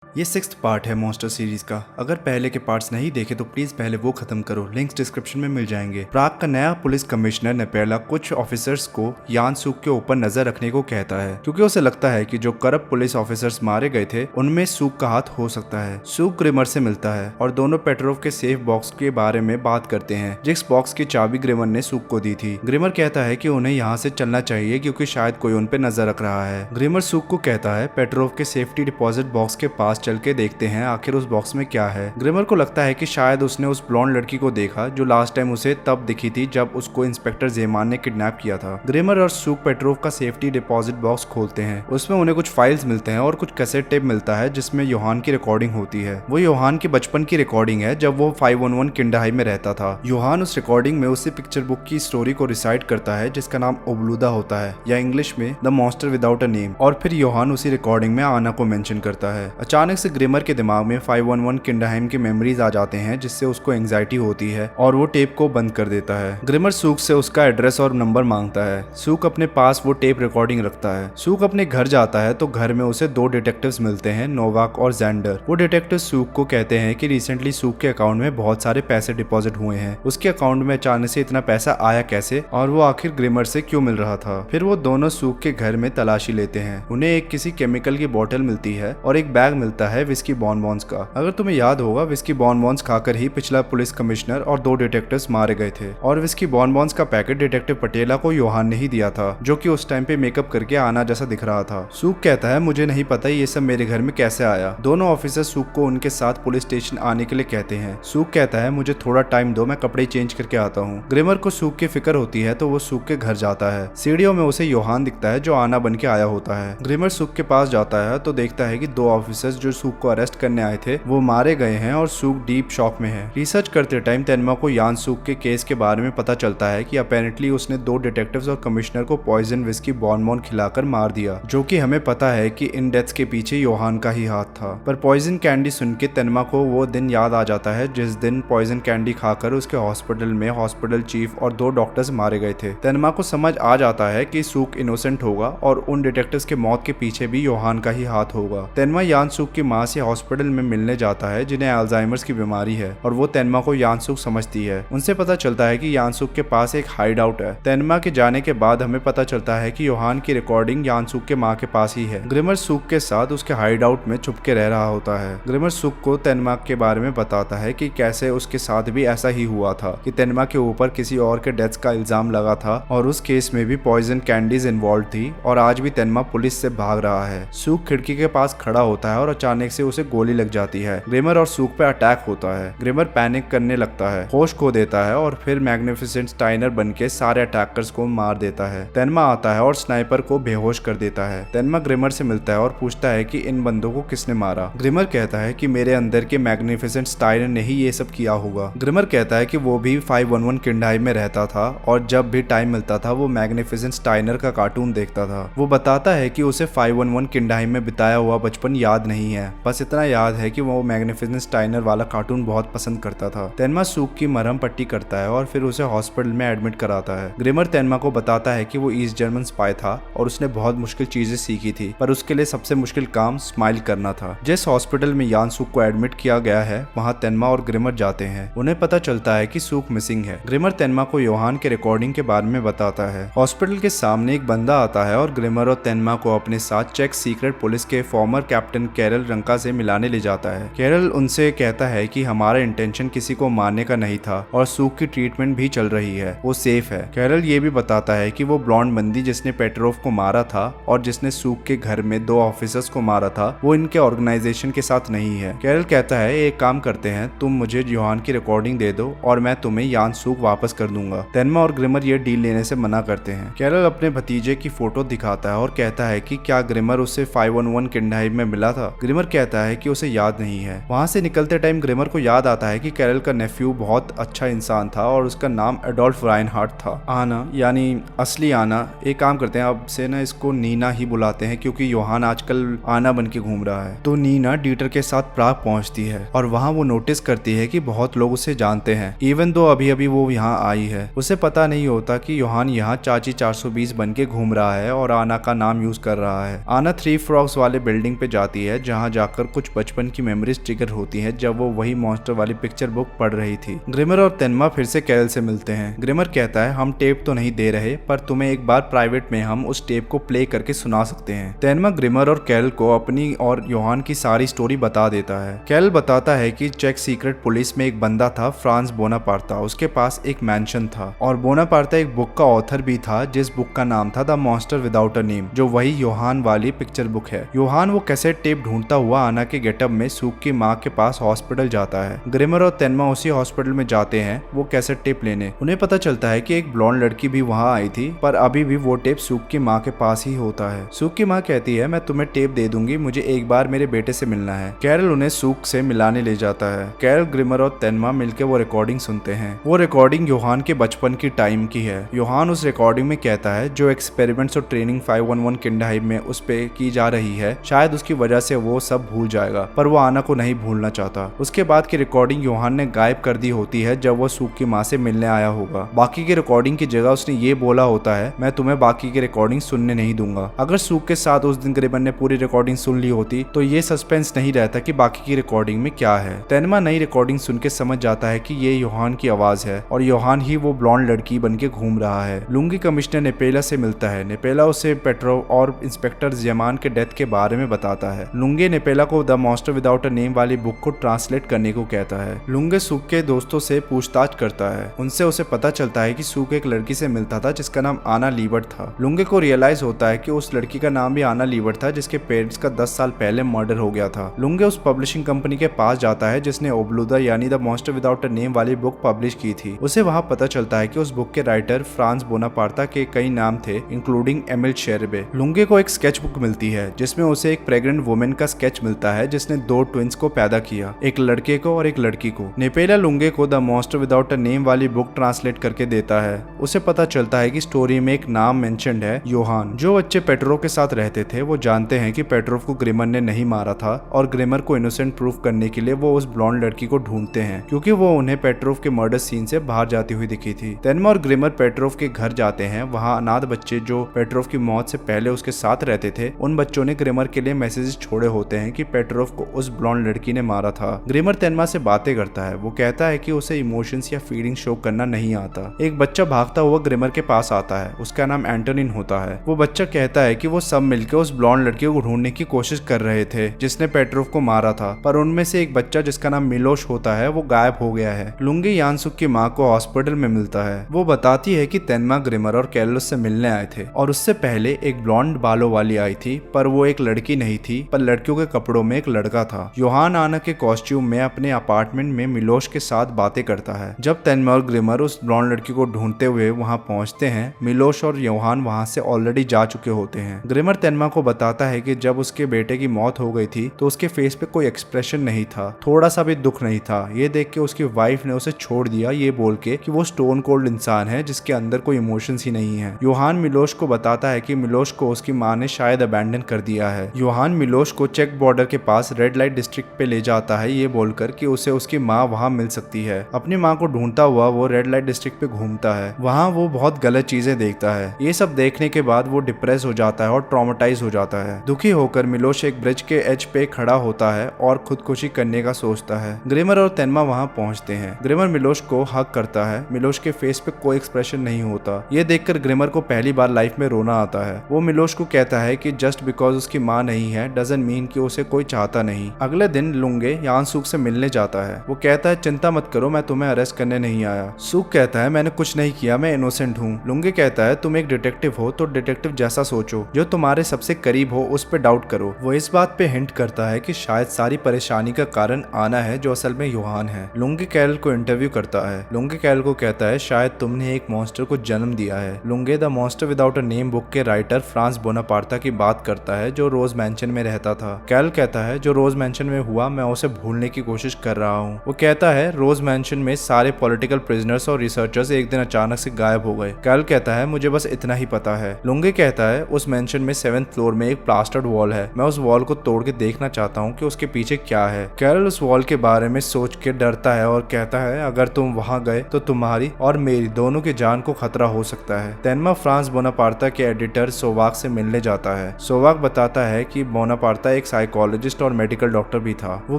ये 6th part है monster series का। अगर पहले के पार्ट्स नहीं देखे तो प्लीज पहले वो खत्म करो, लिंक्स डिस्क्रिप्शन में मिल जाएंगे। प्राग का नया पुलिस कमिश्नर नेपेला कुछ ऑफिसर्स को यान सूक के ऊपर नजर रखने को कहता है, क्योंकि उसे लगता है कि जो करप्ट पुलिस ऑफिसर्स मारे गए थे उनमें सूक का हाथ हो सकता है। सूक ग्रिमर से मिलता है और दोनों पेट्रोव के सेफ बॉक्स के बारे में बात करते हैं, जिस बॉक्स की चाबी ग्रिमर ने सूक को दी थी। ग्रिमर कहता है कि उन्हें यहाँ से चलना चाहिए क्योंकि शायद कोई उन पे नजर रख रहा है। ग्रिमर सूक को कहता है पेट्रोव के सेफ्टी डिपॉजिट बॉक्स के पास चल के देखते हैं आखिर उस बॉक्स में क्या है। ग्रिमर को लगता है कि शायद उसने उस ब्लॉन्ड लड़की को देखा जो लास्ट टाइम उसे तब दिखी थी जब उसको इंस्पेक्टर जेमान ने किडनैप किया था। ग्रिमर और सूक पेट्रोव का सेफ्टी डिपॉजिट बॉक्स खोलते हैं। उसमें उन्हें कुछ फाइल्स मिलते हैं और कुछ कैसेट टेप मिलता है जिसमें योहान की रिकॉर्डिंग होती है। वो योहान के बचपन की रिकॉर्डिंग है जब वो 511 किंडहाई में रहता था। योहान उस रिकॉर्डिंग में उसी पिक्चर बुक की स्टोरी को रिसाइट करता है जिसका नाम ओब्लूदा होता है या इंग्लिश में the monster without a name. और फिर योहान उसी रिकॉर्डिंग में आना को मेंशन करता है। अचानक से ग्रिमर के दिमाग में 511 किंडहाइम की मेमोरीज आ जाते हैं जिससे उसको एंजाइटी होती है और वो टेप को बंद कर देता है। ग्रिमर सूक से उसका एड्रेस और नंबर मांगता है। सूक अपने पास वो टेप रिकॉर्डिंग रखता है। सूक अपने घर जाता है तो घर में उसे दो डिटेक्टिव्स मिलते हैं, नोवाक और जैंडर। वो डिटेक्टिव सूक को कहते हैं कि रिसेंटली सूक के अकाउंट में बहुत सारे पैसे डिपॉजिट हुए हैं। उसके अकाउंट में अचानक से इतना पैसा आया कैसे और वो आखिर ग्रिमर से क्यों मिल रहा था। फिर वो दोनों सूक के घर में तलाशी लेते हैं। उन्हें एक किसी केमिकल की बोतल मिलती है और एक बैग मिलता है विस्की बॉनबॉन्स का। अगर तुम्हें याद होगा विस्की बॉनबॉन्स खाकर ही पिछला पुलिस कमिश्नर और दो डिटेक्टिव्स मारे गए थे और विस्की बॉनबॉन्स का पैकेट डिटेक्टिव पटेला को योहान ने ही दिया था जो कि उस टाइम पे मेकअप करके आना जैसा दिख रहा था। सूक कहता है मुझे नहीं पता ये सब मेरे घर में कैसे आया। दोनों ऑफिसर सूक को उनके साथ पुलिस स्टेशन आने के लिए कहते हैं। सूक कहता है मुझे थोड़ा टाइम दो, मैं कपड़े चेंज करके आता हूँ। ग्रिमर को सूक की फिक्र होती है तो वो सूक के घर जाता है। सीढ़ियों में उसे योहान दिखता है जो आना बन के आया होता है। ग्रिमर सूक के पास जाता है तो देखता है कि दो ऑफिसर्स जो सूक को अरेस्ट करने आए थे वो मारे गए हैं और सूक डीप शॉक में है। रिसर्च करते टाइम तेनमा को यान सूक के केस के बारे में पता चलता है कि अपेरेंटली उसने दो डिटेक्टिव्स और कमिश्नर को पॉइजन विस्की बॉनबॉन खिलाकर मार दिया, जो कि हमें पता है कि इन डेथ्स के पीछे योहान का ही हाथ था। पर पॉइजन कैंडी सुन के तेनमा को वो दिन याद आ जाता है जिस दिन पॉइजन कैंडी खाकर उसके हॉस्पिटल में हॉस्पिटल चीफ और दो डॉक्टर्स मारे गए थे। तेनमा को समझ आ जाता है कि सूक इनोसेंट होगा और उन डिटेक्टिव्स के मौत के पीछे भी योहान का ही हाथ होगा। तेनमा यान सूक की माँ से हॉस्पिटल में मिलने जाता है जिन्हें अल्जाइमर्स की बीमारी है और वो तेनमा को यानसूक समझती है। उनसे पता चलता है कि यानसूक के पास एक हाइड आउट है। तेनमा के जाने के बाद हमें पता चलता है कि योहान की रिकॉर्डिंग यानसूक के माँ के पास ही है। ग्रिमर सूक के साथ उसके हाइड आउट में छुप के रह रहा होता है। ग्रिमर सूक को तेनमा के बारे में बताता है कि कैसे उसके साथ भी ऐसा ही हुआ था कि तेनमा के ऊपर किसी और के डेथ का इल्जाम लगा था और उस केस में भी पॉइजन कैंडीज इन्वॉल्व थी और आज भी तेनमा पुलिस से भाग रहा है। सूक खिड़की के पास खड़ा होता है और अचानक से उसे गोली लग जाती है। ग्रिमर और सूक पे अटैक होता है। ग्रिमर पैनिक करने लगता है, होश खो देता है और फिर मैग्निफिसेंट स्टाइनर बनके सारे अटैकर्स को मार देता है। तेनमा आता है और स्नाइपर को बेहोश कर देता है। तेनमा ग्रिमर से मिलता है और पूछता है कि इन बंदों को किसने मारा। ग्रिमर कहता है कि मेरे अंदर के मैग्निफिसेंट स्टाइनर ने ही ये सब किया होगा। ग्रिमर कहता है कि वो भी 511 किंडहाई में रहता था और जब भी टाइम मिलता था वो मैग्निफिसेंट स्टाइनर का कार्टून देखता था। वो बताता है कि उसे 511 किंडहाई में बिताया हुआ बचपन याद नहीं है, बस इतना याद है कि वो मैग्निफिसेंट स्टाइनर वाला कार्टून बहुत पसंद करता था। तेनमा सूक की मरहम पट्टी करता है और फिर उसे हॉस्पिटल में एडमिट कराता है। ग्रिमर तेनमा को बताता है कि वो ईस्ट जर्मन स्पाई था और उसने बहुत मुश्किल चीजें सीखी थी, पर उसके लिए सबसे मुश्किल काम स्माइल करना था। जिस हॉस्पिटल में यान सूक को एडमिट किया गया है वहाँ तेनमा और ग्रिमर जाते हैं। उन्हें पता चलता है कि सूक मिसिंग है। ग्रिमर तेनमा को योहान के रिकॉर्डिंग के बारे में बताता है। हॉस्पिटल के सामने एक बंदा आता है और ग्रिमर और तेनमा को अपने साथ चेक सीक्रेट पुलिस के फॉर्मर कैप्टन कैरल रंका से मिलाने ले जाता है। कैरल उनसे कहता है कि हमारा इंटेंशन किसी को मारने का नहीं था और सूक की ट्रीटमेंट भी चल रही है, वो सेफ है। कैरल ये भी बताता है कि वो ब्लॉन्ड बंदी जिसने पेट्रोव को मारा था और जिसने सूक के घर में दो ऑफिसर्स को मारा था वो इनके ऑर्गेनाइजेशन के साथ नहीं है। कैरल कहता है एक काम करते हैं, तुम मुझे योहान की रिकॉर्डिंग दे दो और मैं तुम्हें यान सूक वापस कर दूंगा। तेनमा और ग्रिमर ये डील लेने से मना करते हैं। कैरल अपने भतीजे की फोटो दिखाता है और कहता है कि क्या ग्रिमर उससे 511 किंडहाई में मिला था। ग्रिमर कहता है कि उसे याद नहीं है। वहाँ से निकलते टाइम ग्रिमर को याद आता है कि कैरल का नेफ्यू बहुत अच्छा इंसान था और उसका नाम एडोल्फ राइनहार्ट था। आना यानी असली आना, एक काम करते हैं अब से ना इसको नीना ही बुलाते हैं क्योंकि योहान आजकल आना बन के घूम रहा है। तो नीना डीटर के साथ प्राग पहुंचती है और वहाँ वो नोटिस करती है कि बहुत लोग उसे जानते हैं, इवन दो अभी अभी वो यहाँ आई है। उसे पता नहीं होता कि योहान यहाँ चाची 420 बन के घूम रहा है और आना का नाम यूज कर रहा है। आना 3 फ्रॉग्स वाले बिल्डिंग पे जाती है जहाँ जाकर कुछ बचपन की मेमोरीज ट्रिगर होती हैं जब वो वही मॉन्स्टर वाली पिक्चर बुक पढ़ रही थी। ग्रिमर और तेनमा फिर से कैरल से मिलते हैं। ग्रिमर कहता है हम टेप तो नहीं दे रहे, पर तुम्हें एक बार प्राइवेट में हम उस टेप को प्ले करके सुना सकते हैं। तेनमा ग्रिमर और कैरल को अपनी और योहान की सारी स्टोरी बता देता है। कैरल बताता है कि चेक सीक्रेट पुलिस में एक बंदा था फ्रांस बोनापार्ता, उसके पास एक मैंशन था और बोनापार्ता एक बुक का ऑथर भी था जिस बुक का नाम था the monster without a name, जो वही योहान वाली पिक्चर बुक है। योहान वो कैसेट टेप ढूंढता हुआ आना के गेटअप में सूक की माँ के पास हॉस्पिटल जाता है। ग्रिमर और तेनमा उसी हॉस्पिटल में जाते हैं वो कैसेट टेप लेने। उन्हें पता चलता है कि एक ब्लॉन्ड लड़की भी वहाँ आई थी, पर अभी भी वो टेप सूक की माँ के पास ही होता है। सूक की माँ कहती है मैं तुम्हें टेप दे दूंगी, मुझे एक बार मेरे बेटे से मिलना है। कैरल उन्हें सूक से मिलाने ले जाता है। कैरल, ग्रिमर और तेनमा मिलकर वो रिकॉर्डिंग सुनते हैं। वो रिकॉर्डिंग योहान के बचपन की टाइम की है। योहान उस रिकॉर्डिंग में कहता है जो एक्सपेरिमेंट्स और ट्रेनिंग 511 किंडरहाइम में उस पे की जा रही है, शायद उसकी वजह से वो सब भूल जाएगा, पर वो आना को नहीं भूलना चाहता। उसके बाद की रिकॉर्डिंग योहान ने गायब कर दी होती है जब वो सूक की माँ से मिलने आया होगा। बाकी की रिकॉर्डिंग की जगह उसने ये बोला होता है मैं तुम्हें बाकी की रिकॉर्डिंग सुनने नहीं दूंगा। अगर सूक के साथ उस दिन ग्रिमर ने पूरी रिकॉर्डिंग सुन ली होती तो ये सस्पेंस नहीं रहता कि बाकी की रिकॉर्डिंग में क्या है। तेनमा नई रिकॉर्डिंग सुन के समझ जाता है कि ये योहान की आवाज है और योहान ही वो ब्लॉन्ड लड़की बन के घूम रहा है। लुंगी कमिश्नर नेपेला से मिलता है। नेपेला उसे पेट्रोव और इंस्पेक्टर ज़ेमान के डेथ के बारे में बताता है। लुंगे नेपेला को the monster without a name वाली बुक को ट्रांसलेट करने को कहता है। लुंगे सूक के दोस्तों से पूछताछ करता है। उनसे उसे पता चलता है कि सूक एक लड़की से मिलता था जिसका नाम आना लीवर्ट था। लुंगे को रियलाइज होता है कि उस लड़की का नाम भी आना लीवर्ट था जिसके पेरेंट्स का 10 साल पहले मर्डर हो गया था। लुंगे उस पब्लिशिंग कंपनी के पास जाता है जिसने ओब्लूदा यानी the monster without a name वाली बुक पब्लिश की थी। उसे वहां पता चलता है कि उस बुक के राइटर फ्रांस बोनापार्ता के कई नाम थे, इंक्लूडिंग एमिल शेरबे। लुंगे को एक स्केच बुक मिलती है जिसमें उसे एक प्रेग्नेंट वुमेन का स्केच मिलता है जिसने 2 ट्विंस को पैदा किया, एक लड़के को और एक लड़की को। नेपेला लुंगे को the monster without a name वाली बुक ट्रांसलेट करके देता है। उसे पता चलता है कि स्टोरी में एक नाम मेंशन्ड है, योहान। जो बच्चे पेट्रोव के साथ रहते थे वो जानते हैं कि पेट्रोव को ग्रिमर ने नहीं मारा था और ग्रिमर को इनोसेंट प्रूफ करने के लिए वो उस ब्लॉन्ड लड़की को ढूंढते हैं क्योंकि वो उन्हें पेट्रोव के मर्डर सीन से बाहर जाती हुई दिखी थी। तेनमा और ग्रिमर पेट्रोव के घर जाते हैं। वहाँ अनाथ बच्चे जो पेट्रोव की मौत से पहले उसके साथ रहते थे, उन बच्चों ने ग्रिमर के लिए मैसेजेस छोड़े होते हैं कि पेट्रोव को उस ब्लॉन्ड लड़की ने मारा था। ग्रिमर तेनमा से बातें करता है। वो कहता है कि उसे इमोशंस या फीलिंग शो करना नहीं आता। एक बच्चा भागता हुआ ग्रिमर के पास आता है। उसका नाम एंटोनिन होता है। वो बच्चा कहता है कि वो सब मिलकर उस ब्लॉन्ड लड़की को ढूंढने की कोशिश कर रहे थे जिसने पेट्रोव को मारा था, पर उनमें से एक बच्चा जिसका नाम मिलोश होता है वो गायब हो गया है। लुंगी यानसुक की माँ को हॉस्पिटल में मिलता है। वो बताती है कि तेनमा, ग्रिमर और कैरलोस से मिलने आए थे और उससे पहले एक ब्लॉन्ड बालों वाली आई थी, पर वो एक लड़की नहीं थी, पर लड़कियों के कपड़ों में एक लड़का था। योहान आना के कॉस्ट्यूम में अपने अपार्टमेंट में मिलोश के साथ बातें करता है। जब तेनमा और ग्रिमर उस ब्लॉन्ड लड़की को ढूंढते हुए वहां पहुंचते हैं, मिलोश और योहान वहां से ऑलरेडी जा चुके होते हैं। ग्रिमर तेनमा को बताता है कि जब उसके बेटे की मौत हो गई थी तो उसके फेस पे कोई एक्सप्रेशन नहीं था, थोड़ा सा भी दुख नहीं था। ये देख के उसकी वाइफ ने उसे छोड़ दिया, ये बोल के कि वो स्टोन कोल्ड इंसान है जिसके अंदर कोई इमोशंस ही नहीं है। योहान मिलोश को बताता है कि मिलोश को उसकी माँ ने शायद अबैंडन कर दिया है। योहान मिलोश को चेक बॉर्डर के पास रेड लाइट डिस्ट्रिक्ट पे ले जाता है, ये बोलकर कि उसे उसकी माँ वहाँ मिल सकती है। अपनी माँ को ढूंढता हुआ वो रेड लाइट डिस्ट्रिक्ट पे घूमता है। वहाँ वो बहुत गलत चीजें देखता है। ये सब देखने के बाद वो डिप्रेस हो जाता है और ट्रॉमेटाइज हो जाता है। दुखी होकर मिलोश एक ब्रिज के एज पे खड़ा होता है और खुदकुशी करने का सोचता है। ग्रिमर और तेनमा वहाँ पहुँचते हैं। ग्रिमर मिलोश को हक करता है। मिलोश के फेस पे कोई एक्सप्रेशन नहीं होता। ये देखकर ग्रिमर को पहली बार लाइफ में रोना आता है। वो मिलोश को कहता है कि जस्ट बिकॉज उसकी माँ नहीं है डजंट मीन कि उसे कोई चाहता नहीं। अगले दिन लुंगे यानसुक से मिलने जाता है। वो कहता है चिंता मत करो, मैं तुम्हें अरेस्ट करने नहीं आया। सुक कहता है मैंने कुछ नहीं किया, मैं इनोसेंट हूँ। लुंगे कहता है तुम एक डिटेक्टिव हो तो डिटेक्टिव जैसा सोचो, जो तुम्हारे सबसे करीब हो उस पर डाउट करो। वो इस बात पे हिंट करता है कि शायद सारी परेशानी का कारण आना है जो असल में योहान है। लुंगे कैरल को इंटरव्यू करता है। लुंगे कैरल को कहता है शायद तुमने एक मॉन्स्टर को जन्म दिया है। लुंगे the monster without a name book के राइटर फ्रांस बोनापार्ता की बात करता है जो रोज मैंशन में रहता था। कैरल कहता है जो रोज मैंशन में हुआ मैं उसे भूलने की कोशिश कर रहा हूँ। वो कहता है रोज मैंशन में सारे पॉलिटिकल प्रिजनर्स और रिसर्चर्स एक दिन अचानक से गायब हो गए। कैरल कहता है मुझे बस इतना ही पता है। लुंगे कहता है उस मैंशन में 7th फ्लोर में एक प्लास्टर्ड वॉल है, मैं उस वॉल को तोड़ के देखना चाहता हूँ कि उसके पीछे क्या है। कैरल उस वॉल के बारे में सोच के डरता है और कहता है अगर तुम वहां गए तो तुम्हारी और मेरी दोनों की जान को खतरा हो सकता है। तेनमा फ्रांस बोनापार्ता के एडिटर सोवाक से मिलने जाता है। सोवाक बताता है कि बोनापार्ता एक साइकोलॉजिस्ट और मेडिकल डॉक्टर भी था। वो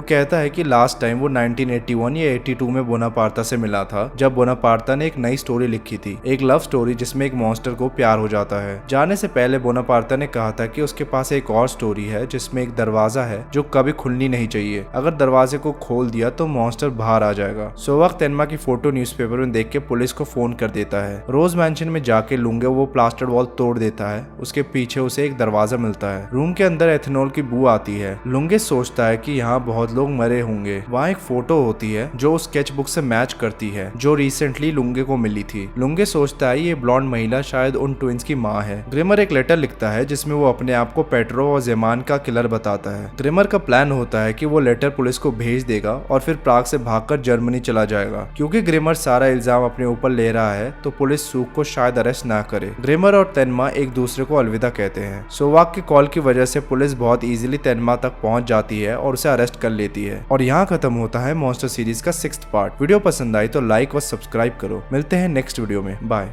कहता है कि लास्ट टाइम वो 1981 या 82 में बोनापार्ता से मिला था, जब बोनापार्ता ने एक नई स्टोरी लिखी थी, एक लव स्टोरी जिसमें एक मॉन्स्टर को प्यार हो जाता है। जाने से पहले बोनापार्ता ने कहा था कि उसके पास एक और स्टोरी है जिसमें एक दरवाजा है जो कभी खुलनी नहीं चाहिए। अगर दरवाजे को खोल दिया तो मॉन्स्टर बाहर आ जाएगा। सोवाक तेनमा की फोटो न्यूज़पेपर में देख के पुलिस को फोन कर देता है। रोज मैंशन में जाके लुंगे वो प्लास्टर वॉल तोड़ देता है। उसके पीछे उसे एक दरवाजा मिलता है। रूम के अंदर एथेनॉल की बू आती है। लुंगे सोचता है कि यहाँ बहुत लोग मरे होंगे। वहाँ एक फोटो होती है जो उस स्केच बुक से मैच करती है जो रिसेंटली लुंगे को मिली थी। लुंगे सोचता है ये ब्लॉन्ड महिला शायद उन ट्विंस की माँ है। ग्रिमर एक लेटर लिखता है जिसमें वो अपने आप को पेट्रो और जेमान का किलर बताता है। ग्रिमर का प्लान होता है कि वो लेटर पुलिस को भेज देगा और फिर प्राग से भागकर जर्मनी चला जाएगा। क्योंकि ग्रिमर सारा इल्जाम अपने ऊपर ले रहा है तो पुलिस सूक को शायद अरेस्ट ना करे। ग्रिमर और तेनमा एक दूसरे को अलविदा कहते हैं। सोवाक की कॉल की वजह से पुलिस बहुत इजीली तेनमा तक पहुंच जाती है और उसे अरेस्ट कर लेती है। और यहाँ खत्म होता है मॉन्स्टर सीरीज का 6th पार्ट। वीडियो पसंद आई तो लाइक और सब्सक्राइब करो। मिलते हैं नेक्स्ट वीडियो में। बाय।